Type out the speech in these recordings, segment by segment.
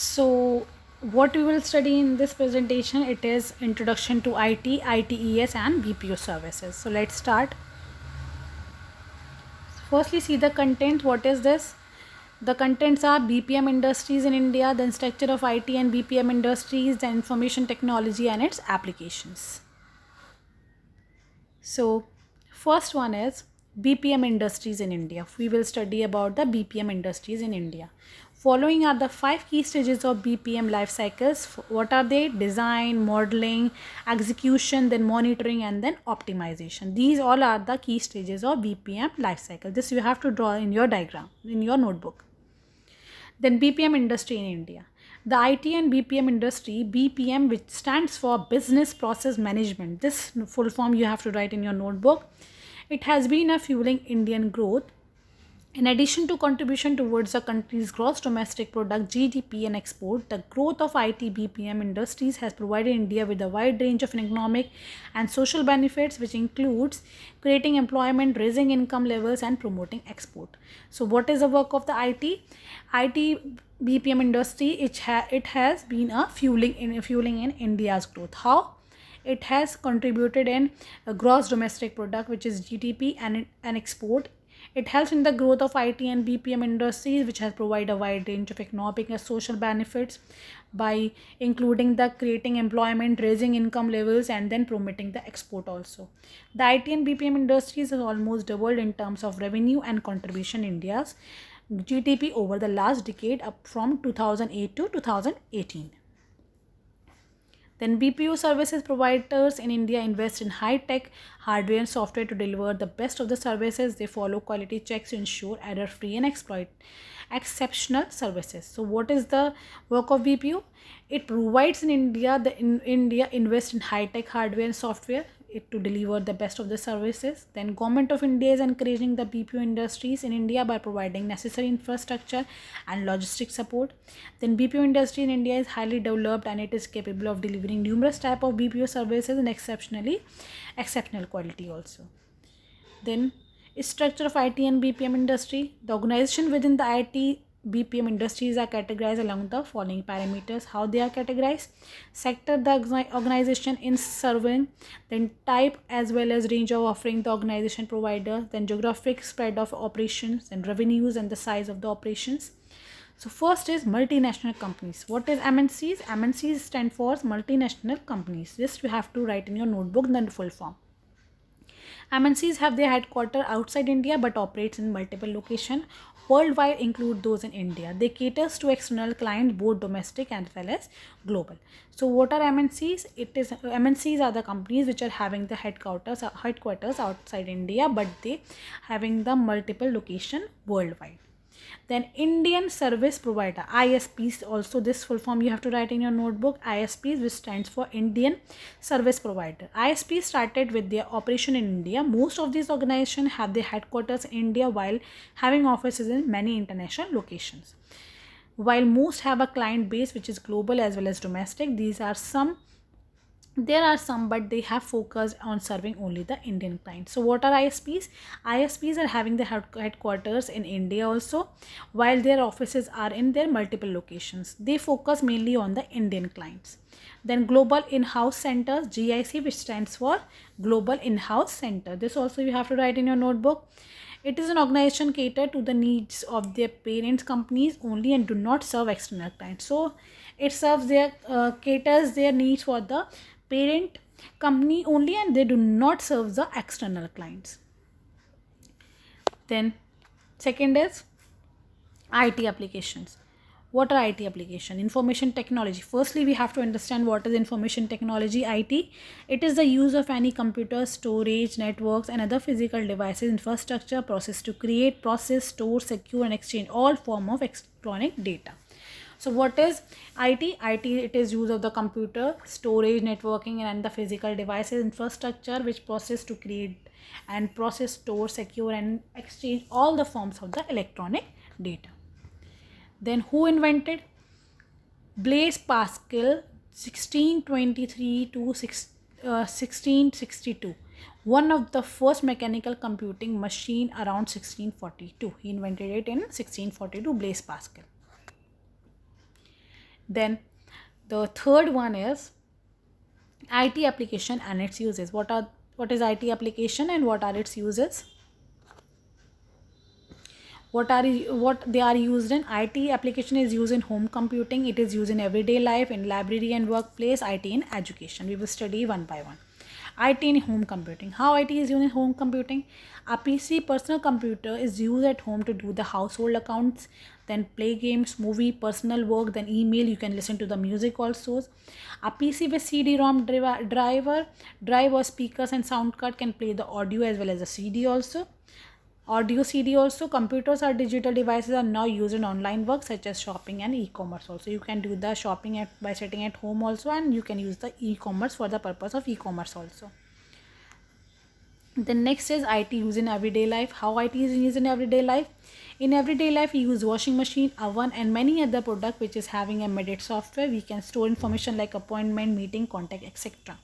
So what we will study in this presentation, it is introduction to IT, ITES and BPO services. So let's start. Firstly, see the content. What is this? The contents are BPM industries in India, then structure of IT and BPM industries, then information technology and its applications. So first one is BPM industries in India. We will study about the BPM industries in India. Following are the 5 key stages of BPM life cycles. What are they? Design, modeling, execution, then monitoring and then optimization. These all are the key stages of BPM life cycle. This you have to draw in your diagram, in your notebook. Then BPM industry in India. The IT and BPM industry, BPM, which stands for Business Process Management. This full form you have to write in your notebook. It has been a fueling Indian growth. In addition to contribution towards the country's gross domestic product (GDP) and export, the growth of IT BPM industries has provided India with a wide range of economic and social benefits, which includes creating employment, raising income levels, and promoting export. So, what is the work of the IT? IT BPM industry, it has been a fueling in India's growth. How? It has contributed in gross domestic product, which is GDP, and export. It helps in the growth of IT and BPM industries, which has provided a wide range of economic and social benefits by including the creating employment, raising income levels, and then promoting the export also. The IT and BPM industries has almost doubled in terms of revenue and contribution India's GDP over the last decade, up from 2008 to 2018. Then BPO services providers in India invest in high-tech hardware and software to deliver the best of the services. They follow quality checks to ensure error-free and exploit exceptional services. So what is the work of BPO? It provides in India, India invest in high-tech hardware and software to deliver the best of the services. Then Government of India is encouraging the BPO industries in India by providing necessary infrastructure and logistics support. Then BPO industry in India is highly developed and it is capable of delivering numerous type of BPO services in exceptional quality also. Then structure of IT and BPM industry. The organization within the IT BPM industries are categorized along the following parameters. How they are categorized? Sector the organization in serving, then type as well as range of offering the organization provider, then geographic spread of operations and revenues and the size of the operations. So first is multinational companies. What is MNCs? MNCs stand for multinational companies. This you have to write in your notebook in the full form. MNCs have their headquarters outside India but operates in multiple locations worldwide, include those in India. They caters to external clients, both domestic as well as global. So what are MNCs? MNCs are the companies which are having the headquarters outside India, but they having the multiple location worldwide. Then Indian Service Provider, ISPs, also this full form you have to write in your notebook. ISPs, which stands for Indian Service Provider. ISPs started with their operation in India. Most of these organizations have their headquarters in India while having offices in many international locations. While most have a client base which is global as well as domestic, there are some, but they have focused on serving only the Indian clients. So what are ISPs? ISPs are having the headquarters in India also, while their offices are in their multiple locations. They focus mainly on the Indian clients. Then Global In-House Centers, GIC, which stands for Global In-House Center. This also you have to write in your notebook. It is an organization catered to the needs of their parent companies only and do not serve external clients. So it serves caters their needs for the parent company only and they do not serve the external clients. Then second is IT applications. What are IT application? Information technology. Firstly, we have to understand what is information technology. IT, it is the use of any computer, storage, networks and other physical devices, infrastructure, process to create, process, store, secure and exchange all form of electronic data. So what is IT? IT, it is use of the computer, storage, networking and the physical devices, infrastructure which process to create and process, store, secure and exchange all the forms of the electronic data. Then who invented? Blaise Pascal, 1623 to 1662. One of the first mechanical computing machine around 1642. He invented it in 1642, Blaise Pascal. Then the third one is IT application and its uses. What is IT application and what are its uses? What they are used in? IT application is used in home computing. It is used in everyday life, in library and workplace. IT in education. We will study one by one. IT in home computing. How IT is used in home computing? A PC, personal computer, is used at home to do the household accounts, then play games, movie, personal work, then email. You can listen to the music also. A PC with CD-ROM drive or speakers and sound card can play the audio as well as the CD also. Audio CD also. Computers or digital devices are now used in online work such as shopping and e-commerce also. You can do the shopping by sitting at home also, and you can use the e-commerce for the purpose of e-commerce also. The next is IT used in everyday life. How IT is used in everyday life? In everyday life, we use washing machine, oven, and many other product which is having embedded software. We can store information like appointment, meeting, contact, etc.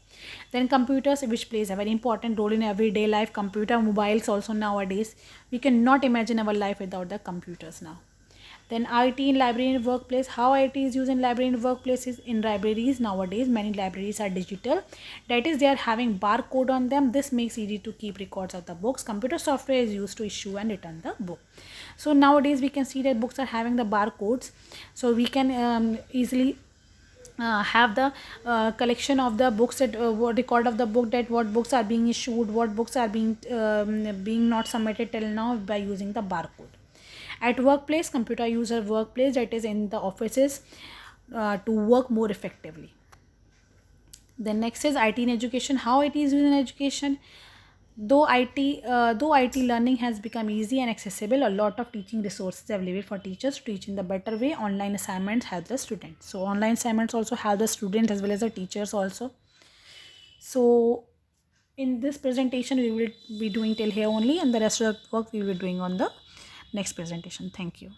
Then computers, which plays a very important role in everyday life. Computer, mobiles also nowadays. We cannot imagine our life without the computers now. Then IT in library and workplace. How IT is used in library and workplaces? In libraries nowadays, many libraries are digital. That is, they are having barcode on them. This makes easy to keep records of the books. Computer software is used to issue and return the book. So nowadays we can see that books are having the barcodes. So we can easily have the collection of the books, that record of the book, that what books are being issued, what books are being not submitted till now, by using the barcode. At workplace, computer user workplace, that is in the offices, to work more effectively. Then next is IT in education. How IT is used in education? Though IT learning has become easy and accessible, a lot of teaching resources are available for teachers to teach in the better way. Online assignments help the students. So online assignments also help the students as well as the teachers also. So in this presentation, we will be doing till here only, and the rest of the work we will be doing on the next presentation. Thank you.